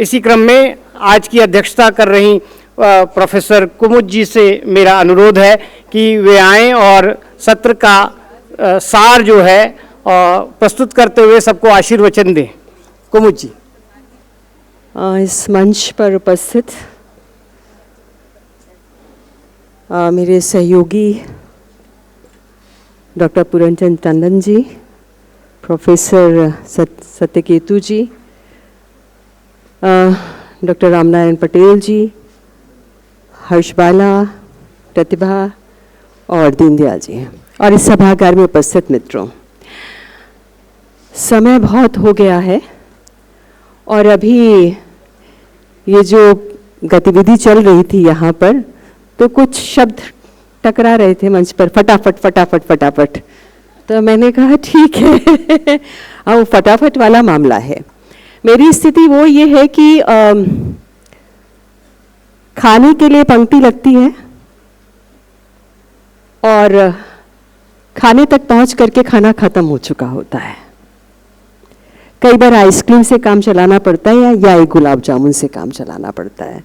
इसी क्रम में आज की अध्यक्षता कर रही प्रोफेसर कुमुद जी से मेरा अनुरोध है कि वे आएं और सत्र का सार जो है प्रस्तुत करते हुए सबको आशीर्वचन दें। कुमुद जी। इस मंच पर उपस्थित मेरे सहयोगी डॉक्टर पूरनचंद टंडन जी, प्रोफेसर सत्यकेतु जी, डॉक्टर रामनारायण पटेल जी, हर्षबाला, प्रतिभा और दीनदयाल जी, और इस सभागार में उपस्थित मित्रों, समय बहुत हो गया है और अभी ये जो गतिविधि चल रही थी यहाँ पर, तो कुछ शब्द टकरा रहे थे मंच पर, फटाफट फटाफट फटाफट। तो मैंने कहा ठीक है वो फटाफट वाला मामला है। मेरी स्थिति वो ये है कि खाने के लिए पंक्ति लगती है और खाने तक पहुंच करके खाना खत्म हो चुका होता है। कई बार आइसक्रीम से काम चलाना पड़ता है या एक गुलाब जामुन से काम चलाना पड़ता है।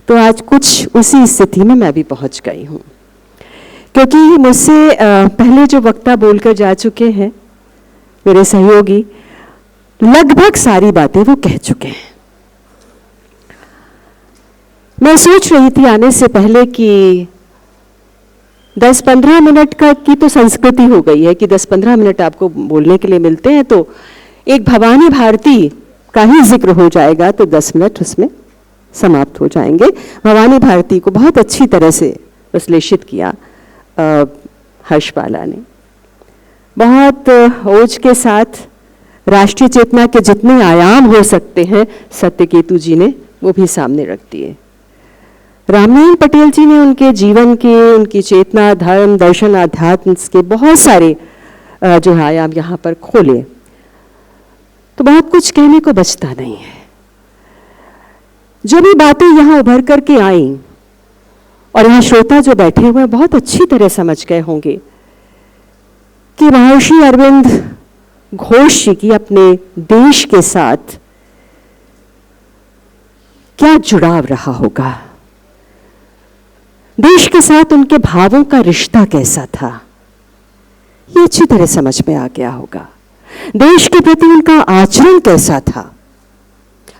तो आज कुछ उसी स्थिति में मैं भी पहुंच गई हूं, क्योंकि मुझसे पहले जो वक्ता बोलकर जा चुके हैं मेरे सहयोगी, लगभग सारी बातें वो कह चुके हैं। मैं सोच रही थी आने से पहले कि 10-15 मिनट की तो संस्कृति हो गई है कि 10-15 मिनट आपको बोलने के लिए मिलते हैं, तो एक भवानी भारती का ही जिक्र हो जाएगा तो 10 मिनट उसमें समाप्त हो जाएंगे। भवानी भारती को बहुत अच्छी तरह से विश्लेषित किया हर्षबाला ने, बहुत ओज के साथ राष्ट्रीय चेतना के जितने आयाम हो सकते हैं सत्यकेतु जी ने वो भी सामने रख दिए। रामनारायण पटेल जी ने उनके जीवन के, उनकी चेतना, धर्म, दर्शन, आध्यात्म के बहुत सारे जो आयाम यहाँ पर खोले, तो बहुत कुछ कहने को बचता नहीं है। जो भी बातें यहाँ उभर करके आई और यहाँ श्रोता जो बैठे हुए बहुत अच्छी तरह समझ गए होंगे कि महर्षि अरविंद घोष जी की अपने देश के साथ क्या जुड़ाव रहा होगा, देश के साथ उनके भावों का रिश्ता कैसा था, ये अच्छी तरह समझ में आ गया होगा। देश के प्रति उनका आचरण कैसा था।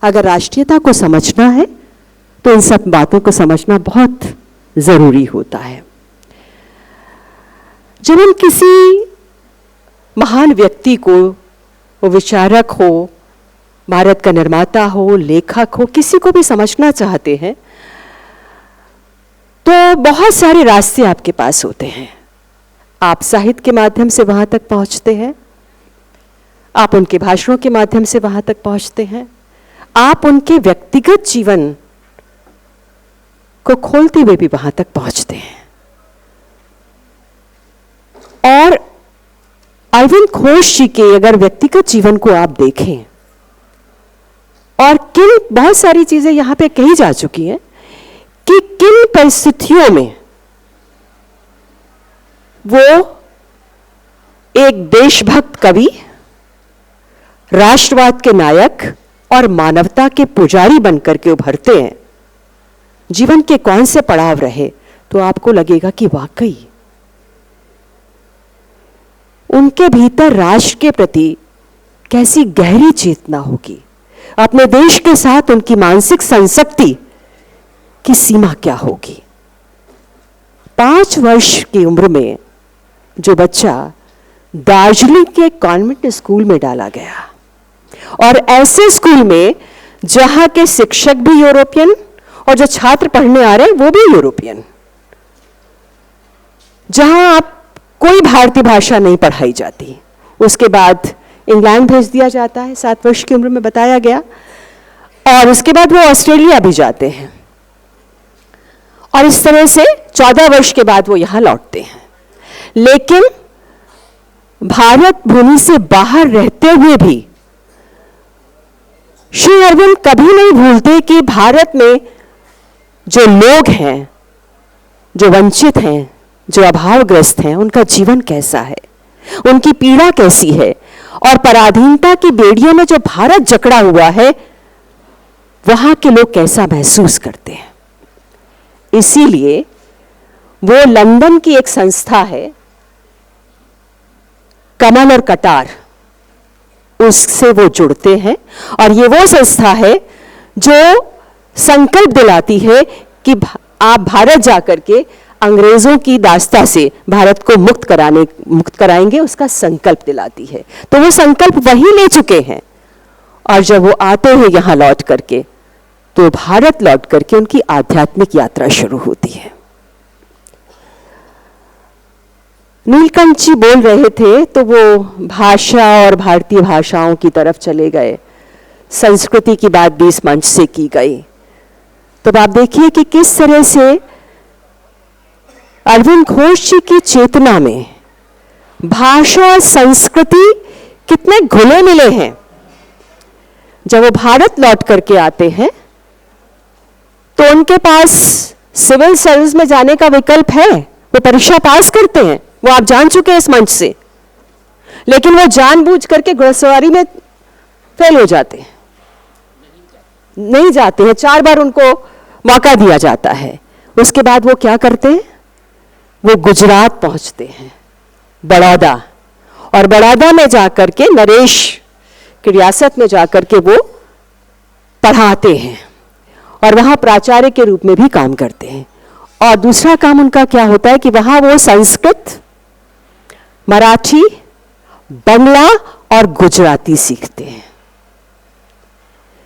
अगर राष्ट्रीयता को समझना है तो इन सब बातों को समझना बहुत जरूरी होता है। जब हम किसी महान व्यक्ति को, वो विचारक हो, भारत का निर्माता हो, लेखक हो, किसी को भी समझना चाहते हैं तो बहुत सारे रास्ते आपके पास होते हैं। आप साहित्य के माध्यम से वहां तक पहुंचते हैं, आप उनके भाषणों के माध्यम से वहां तक पहुंचते हैं, आप उनके व्यक्तिगत जीवन को खोलते हुए भी वहां तक पहुंचते हैं। और अरविंद घोष जी के अगर व्यक्तिगत जीवन को आप देखें, और किन बहुत सारी चीजें यहां पे कही जा चुकी हैं कि किन परिस्थितियों में वो एक देशभक्त कवि, राष्ट्रवाद के नायक और मानवता के पुजारी बनकर के उभरते हैं। जीवन के कौन से पड़ाव रहे तो आपको लगेगा कि वाकई उनके भीतर राष्ट्र के प्रति कैसी गहरी चेतना होगी, अपने देश के साथ उनकी मानसिक संसक्ति की सीमा क्या होगी। 5 वर्ष की उम्र में जो बच्चा दार्जिलिंग के कॉन्वेंट स्कूल में डाला गया, और ऐसे स्कूल में जहां के शिक्षक भी यूरोपियन और जो छात्र पढ़ने आ रहे हैं वो भी यूरोपियन, जहां आप कोई भारतीय भाषा नहीं पढ़ाई जाती, उसके बाद इंग्लैंड भेज दिया जाता है 7 वर्ष की उम्र में बताया गया, और उसके बाद वो ऑस्ट्रेलिया भी जाते हैं, और इस तरह से 14 वर्ष के बाद वो यहां लौटते हैं। लेकिन भारत भूमि से बाहर रहते हुए भी श्री अरविंद कभी नहीं भूलते कि भारत में जो लोग हैं, जो वंचित हैं, जो अभावग्रस्त हैं, उनका जीवन कैसा है, उनकी पीड़ा कैसी है, और पराधीनता की बेड़ियों में जो भारत जकड़ा हुआ है वहां के लोग कैसा महसूस करते हैं। इसीलिए वो लंदन की एक संस्था है, कमल और कटार, उससे वो जुड़ते हैं और ये वो संस्था है जो संकल्प दिलाती है कि आप भारत जाकर के अंग्रेजों की दास्ता से भारत को मुक्त कराएंगे, उसका संकल्प दिलाती है। तो वो संकल्प वही ले चुके हैं और जब वो आते हैं यहां लौट करके, तो भारत लौट करके उनकी आध्यात्मिक यात्रा शुरू होती है। नीलकंठ जी बोल रहे थे तो वो भाषा और भारतीय भाषाओं की तरफ चले गए, संस्कृति की बात भी इस मंच से की गई। तो आप देखिए कि किस तरह से अरविंद घोष जी की चेतना में भाषा और संस्कृति कितने घुले मिले हैं। जब वो भारत लौट करके आते हैं तो उनके पास सिविल सर्विस में जाने का विकल्प है, वो परीक्षा पास करते हैं, वो आप जान चुके हैं इस मंच से, लेकिन वो जानबूझ करके घुड़सवारी में फेल हो जाते हैं, नहीं जाते हैं। 4 बार उनको मौका दिया जाता है। उसके बाद वो क्या करते हैं, वो गुजरात पहुंचते हैं, बड़ौदा, और बड़ौदा में जाकर के नरेश की रियासत में जाकर के वो पढ़ाते हैं और वहां प्राचार्य के रूप में भी काम करते हैं। और दूसरा काम उनका क्या होता है कि वहां वो संस्कृत, मराठी, बंगला और गुजराती सीखते हैं।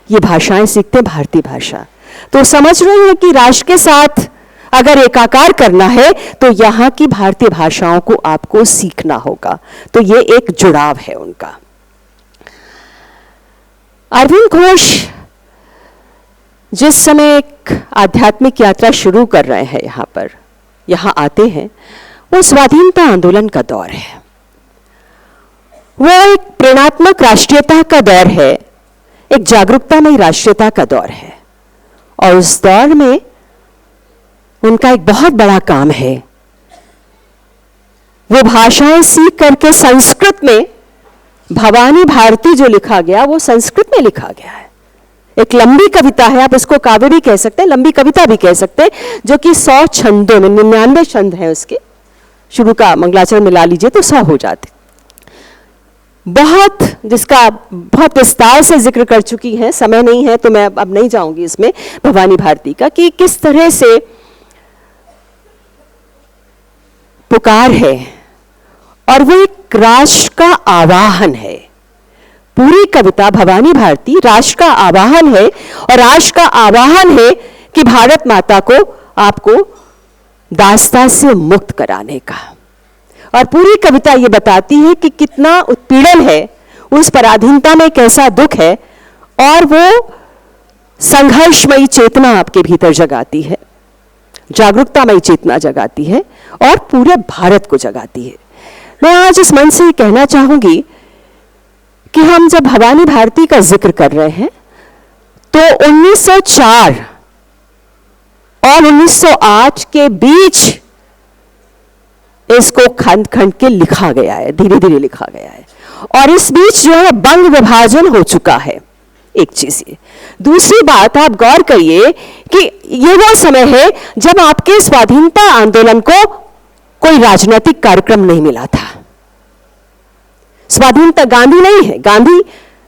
ये भाषाएं सीखते हैं, भारतीय भाषा। तो समझ रहे हैं कि राष्ट्र के साथ अगर एकाकार करना है तो यहां की भारतीय भाषाओं को आपको सीखना होगा। तो ये एक जुड़ाव है उनका। अरविंद घोष जिस समय एक आध्यात्मिक यात्रा शुरू कर रहे हैं, यहां आते हैं, वो स्वाधीनता आंदोलन का दौर है, वो एक प्रेरणात्मक राष्ट्रीयता का दौर है, एक जागरूकतामयी राष्ट्रीयता का दौर है। और उस दौर में उनका एक बहुत बड़ा काम है, वो भाषाएं सीख करके संस्कृत में भवानी भारती जो लिखा गया वो संस्कृत में लिखा गया है। एक लंबी कविता है, आप इसको काव्य भी कह सकते हैं, लंबी कविता भी कह सकते हैं, जो कि 100 छंदों में, 99 छंद हैं उसके, शुरू का मंगलाचरण मिला लीजिए तो 100 हो जाते। बहुत, जिसका बहुत विस्तार से जिक्र कर चुकी हैं, समय नहीं है तो मैं अब नहीं जाऊंगी इसमें, भवानी भारती का, कि किस तरह से पुकार है और वो एक राष्ट्र का आवाहन है। पूरी कविता भवानी भारती राष्ट्र का आवाहन है, और राष्ट्र का आवाहन है कि भारत माता को, आपको दास्ता से मुक्त कराने का। और पूरी कविता ये बताती है कि कितना उत्पीड़न है, उस पराधीनता में कैसा दुख है, और वो संघर्षमयी चेतना आपके भीतर जगाती है, जागरूकतामयी चेतना जगाती है और पूरे भारत को जगाती है। मैं आज इस मंच से ये कहना चाहूंगी कि हम जब भवानी भारती का जिक्र कर रहे हैं तो 1904 और 1908 के बीच इसको खंड खंड के लिखा गया है, धीरे धीरे लिखा गया है, और इस बीच जो है बंग विभाजन हो चुका है। एक चीज ये। दूसरी बात, आप गौर करिए कि ये वो समय है जब आपके स्वाधीनता आंदोलन को कोई राजनीतिक कार्यक्रम नहीं मिला था। स्वाधीनता गांधी नहीं है, गांधी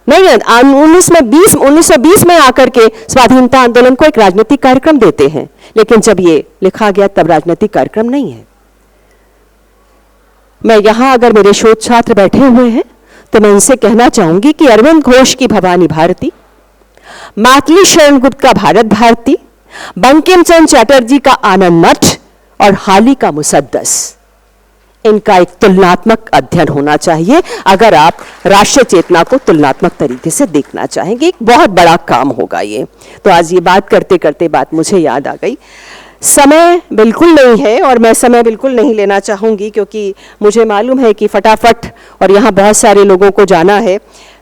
नहीं है, 1920 में आकर के स्वाधीनता आंदोलन को एक राजनीतिक कार्यक्रम देते हैं, लेकिन जब ये लिखा गया तब राजनीतिक कार्यक्रम नहीं है। मैं यहां अगर मेरे शोध छात्र बैठे हुए हैं तो मैं उनसे कहना चाहूंगी कि अरविंद घोष की भवानी भारती, मातली शरण गुप्त का भारत भारती, बंकिम चंद्र चटर्जी का आनंद मठ और हाली का मुसद्दस, इनका एक तुलनात्मक अध्ययन होना चाहिए अगर आप राष्ट्रीय चेतना को तुलनात्मक तरीके से देखना चाहेंगे। एक बहुत बड़ा काम होगा ये। तो आज ये बात करते करते बात मुझे याद आ गई। समय बिल्कुल नहीं है और मैं समय बिल्कुल नहीं लेना चाहूँगी, क्योंकि मुझे मालूम है कि फटाफट, और यहाँ बहुत सारे लोगों को जाना है,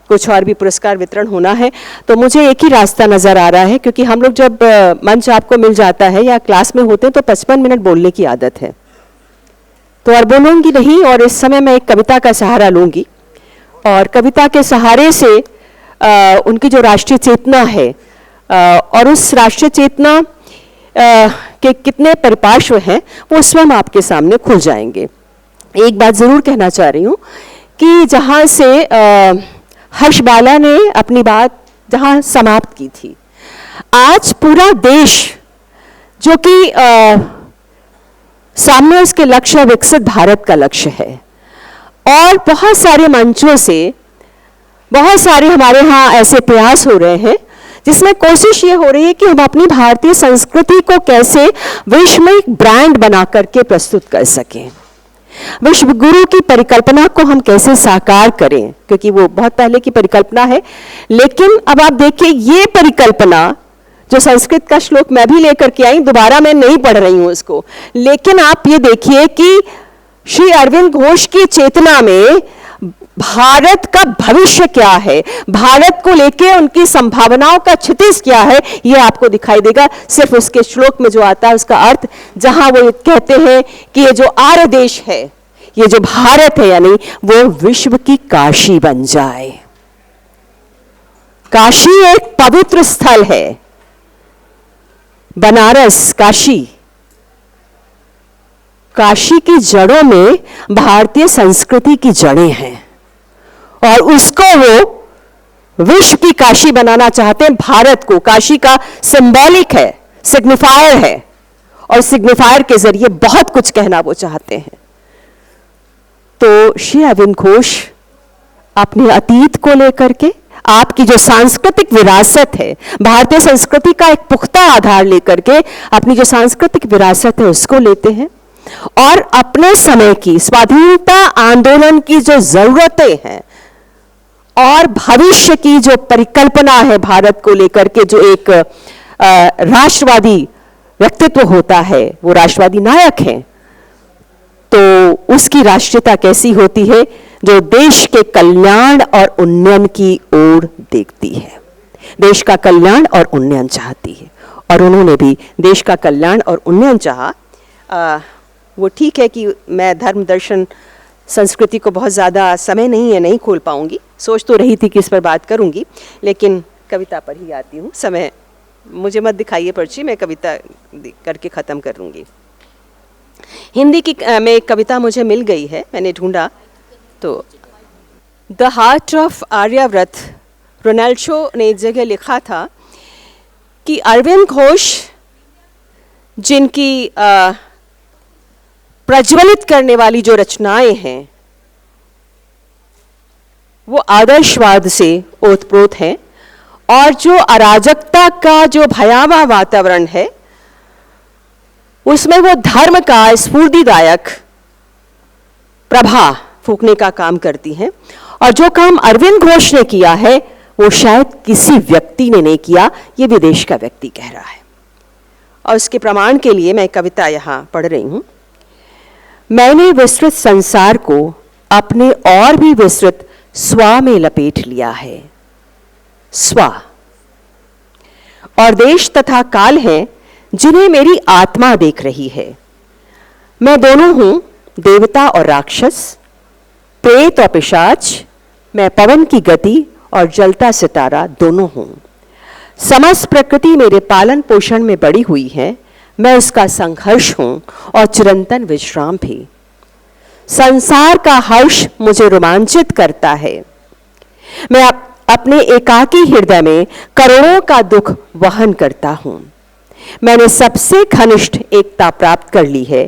कुछ और भी पुरस्कार वितरण होना है, तो मुझे एक ही रास्ता नज़र आ रहा है, क्योंकि हम लोग जब मंच आपको मिल जाता है या क्लास में होते हैं तो 55 मिनट बोलने की आदत है, तो और बोलूँगी नहीं। और इस समय मैं एक कविता का सहारा लूँगी, और कविता के सहारे से उनकी जो राष्ट्रीय चेतना है और उस राष्ट्रीय चेतना के कितने परिपार्श्व हैं वो स्वयं आपके सामने खुल जाएंगे। एक बात ज़रूर कहना चाह रही हूँ कि जहाँ से हर्ष बाला ने अपनी बात जहाँ समाप्त की थी, आज पूरा देश जो कि सामने उसके लक्ष्य विकसित भारत का लक्ष्य है, और बहुत सारे मंचों से बहुत सारे हमारे यहाँ ऐसे प्रयास हो रहे हैं जिसमें कोशिश ये हो रही है कि हम अपनी भारतीय संस्कृति को कैसे विश्व में एक ब्रांड बना करके प्रस्तुत कर सकें, विश्व गुरु की परिकल्पना को हम कैसे साकार करें, क्योंकि वो बहुत पहले की परिकल्पना है। लेकिन अब आप देखिए, ये परिकल्पना जो संस्कृत का श्लोक मैं भी लेकर के आई, दोबारा मैं नहीं पढ़ रही हूं उसको, लेकिन आप ये देखिए कि श्री अरविंद घोष की चेतना में भारत का भविष्य क्या है, भारत को लेके उनकी संभावनाओं का क्षितिज क्या है, ये आपको दिखाई देगा सिर्फ उसके श्लोक में जो आता है उसका अर्थ, जहां वो कहते हैं कि ये जो आर्य देश है, ये जो भारत है, यानी वो विश्व की काशी बन जाए। काशी एक पवित्र स्थल है, बनारस काशी, काशी की जड़ों में भारतीय संस्कृति की जड़ें हैं और उसको वो विश्व की काशी बनाना चाहते हैं। भारत को काशी का सिंबॉलिक है, सिग्निफायर है, और सिग्निफायर के जरिए बहुत कुछ कहना वो चाहते हैं। तो श्री अरविंद घोष अपने अतीत को लेकर के, आपकी जो सांस्कृतिक विरासत है, भारतीय संस्कृति का एक पुख्ता आधार लेकर के अपनी जो सांस्कृतिक विरासत है उसको लेते हैं, और अपने समय की स्वाधीनता आंदोलन की जो जरूरतें हैं और भविष्य की जो परिकल्पना है भारत को लेकर के, जो एक राष्ट्रवादी व्यक्तित्व होता है, वो राष्ट्रवादी नायक हैं, तो उसकी राष्ट्रीयता कैसी होती है, जो देश के कल्याण और उन्नयन की ओर देखती है, देश का कल्याण और उन्नयन चाहती है। और उन्होंने भी देश का कल्याण और उन्नयन चाहा। वो ठीक है कि मैं धर्म दर्शन संस्कृति को बहुत ज़्यादा समय नहीं है, नहीं खोल पाऊंगी, सोच तो रही थी कि इस पर बात करूंगी, लेकिन कविता पर ही आती हूँ। समय मुझे मत दिखाइए पर्ची, मैं कविता करके ख़त्म करूंगी। हिंदी की में एक कविता मुझे मिल गई है, मैंने ढूंढा तो the heart of Aryavarta, Ronaldshay ने एक जगह लिखा था कि अरविंद घोष जिनकी प्रज्वलित करने वाली जो रचनाएं हैं वो आदर्शवाद से ओतप्रोत हैं, और जो अराजकता का जो भयावह वातावरण है उसमें वो धर्म का स्फूर्तिदायक प्रभा फूंकने का काम करती हैं। और जो काम अरविंद घोष ने किया है वो शायद किसी व्यक्ति ने नहीं किया, ये विदेश का व्यक्ति कह रहा है। और उसके प्रमाण के लिए मैं कविता यहाँ पढ़ रही हूँ। मैंने विस्तृत संसार को अपने और भी विस्तृत स्वा में लपेट लिया है। स्वा और देश तथा काल हैं जिन्हें मेरी आत्मा देख रही है। मैं दोनों हूं, देवता और राक्षस, प्रेत और पिशाच, मैं पवन की गति और जलता सितारा दोनों हूं। समस्त प्रकृति मेरे पालन पोषण में बड़ी हुई है, मैं उसका संघर्ष हूं और चिरंतन विश्राम भी। संसार का हर्ष मुझे रोमांचित करता है। मैं अपने एकाकी हृदय में करोड़ों का दुख वहन करता हूं। मैंने सबसे घनिष्ठ एकता प्राप्त कर ली है,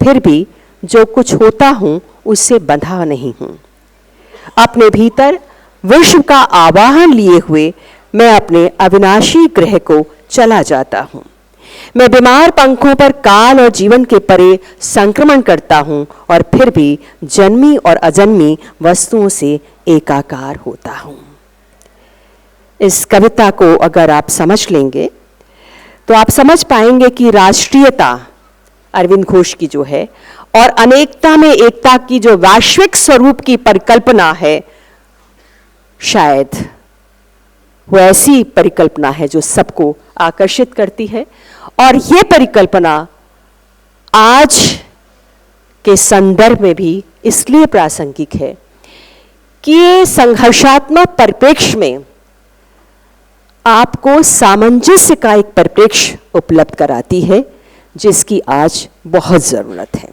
फिर भी जो कुछ होता हूं उससे बंधा नहीं हूं। अपने भीतर विश्व का आवाहन लिए हुए मैं अपने अविनाशी ग्रह को चला जाता हूं। मैं बीमार पंखों पर काल और जीवन के परे संक्रमण करता हूं और फिर भी जन्मी और अजन्मी वस्तुओं से एकाकार होता हूं। इस कविता को अगर आप समझ लेंगे तो आप समझ पाएंगे कि राष्ट्रीयता अरविंद घोष की जो है और अनेकता में एकता की जो वैश्विक स्वरूप की परिकल्पना है, शायद वो ऐसी परिकल्पना है जो सबको आकर्षित करती है। और ये परिकल्पना आज के संदर्भ में भी इसलिए प्रासंगिक है कि ये संघर्षात्मक परिप्रेक्ष्य में आपको सामंजस्य का एक परिप्रेक्ष्य उपलब्ध कराती है जिसकी आज बहुत जरूरत है।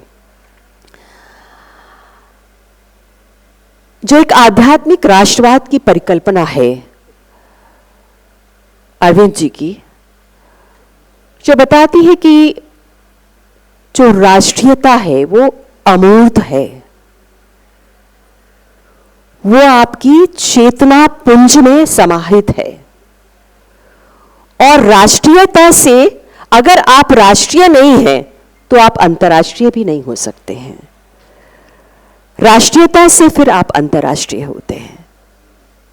जो एक आध्यात्मिक राष्ट्रवाद की परिकल्पना है अरविंद जी की, जो बताती है कि जो राष्ट्रीयता है वो अमूर्त है, वो आपकी चेतना पुंज में समाहित है। और राष्ट्रीयता से अगर आप राष्ट्रीय नहीं हैं तो आप अंतर्राष्ट्रीय भी नहीं हो सकते हैं। राष्ट्रीयता से फिर आप अंतर्राष्ट्रीय होते हैं।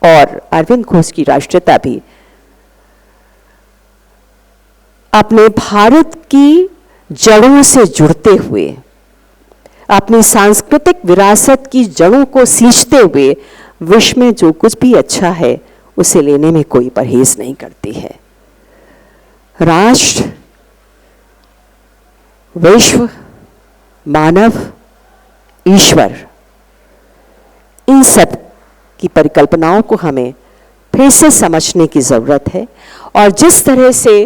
और अरविंद घोष की राष्ट्रीयता भी अपने भारत की जड़ों से जुड़ते हुए, अपनी सांस्कृतिक विरासत की जड़ों को सींचते हुए विश्व में जो कुछ भी अच्छा है उसे लेने में कोई परहेज नहीं करती है। राष्ट्र, विश्व, मानव, ईश्वर, इन सब की परिकल्पनाओं को हमें फिर से समझने की जरूरत है। और जिस तरह से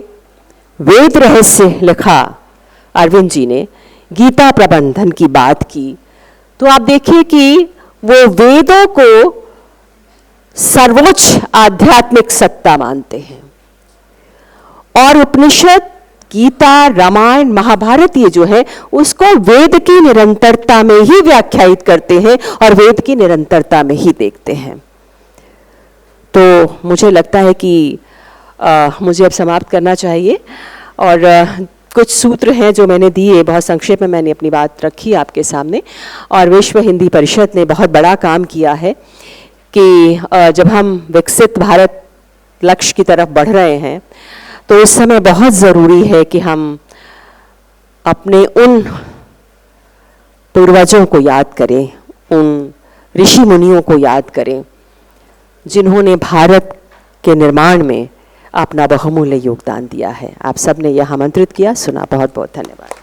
वेद रहस्य लिखा अरविंद जी ने, गीता प्रबंधन की बात की, तो आप देखिए कि वो वेदों को सर्वोच्च आध्यात्मिक सत्ता मानते हैं और उपनिषद, गीता, रामायण, महाभारत ये जो है उसको वेद की निरंतरता में ही व्याख्यायित करते हैं और वेद की निरंतरता में ही देखते हैं। तो मुझे लगता है कि मुझे अब समाप्त करना चाहिए। और कुछ सूत्र हैं जो मैंने दिए, बहुत संक्षेप में मैंने अपनी बात रखी आपके सामने। और विश्व हिंदी परिषद ने बहुत बड़ा काम किया है कि जब हम विकसित भारत लक्ष्य की तरफ बढ़ रहे हैं तो इस समय बहुत ज़रूरी है कि हम अपने उन पूर्वजों को याद करें, उन ऋषि मुनियों को याद करें जिन्होंने भारत के निर्माण में अपना बहुमूल्य योगदान दिया है। आप सब ने यह आमंत्रित किया, सुना। बहुत बहुत धन्यवाद।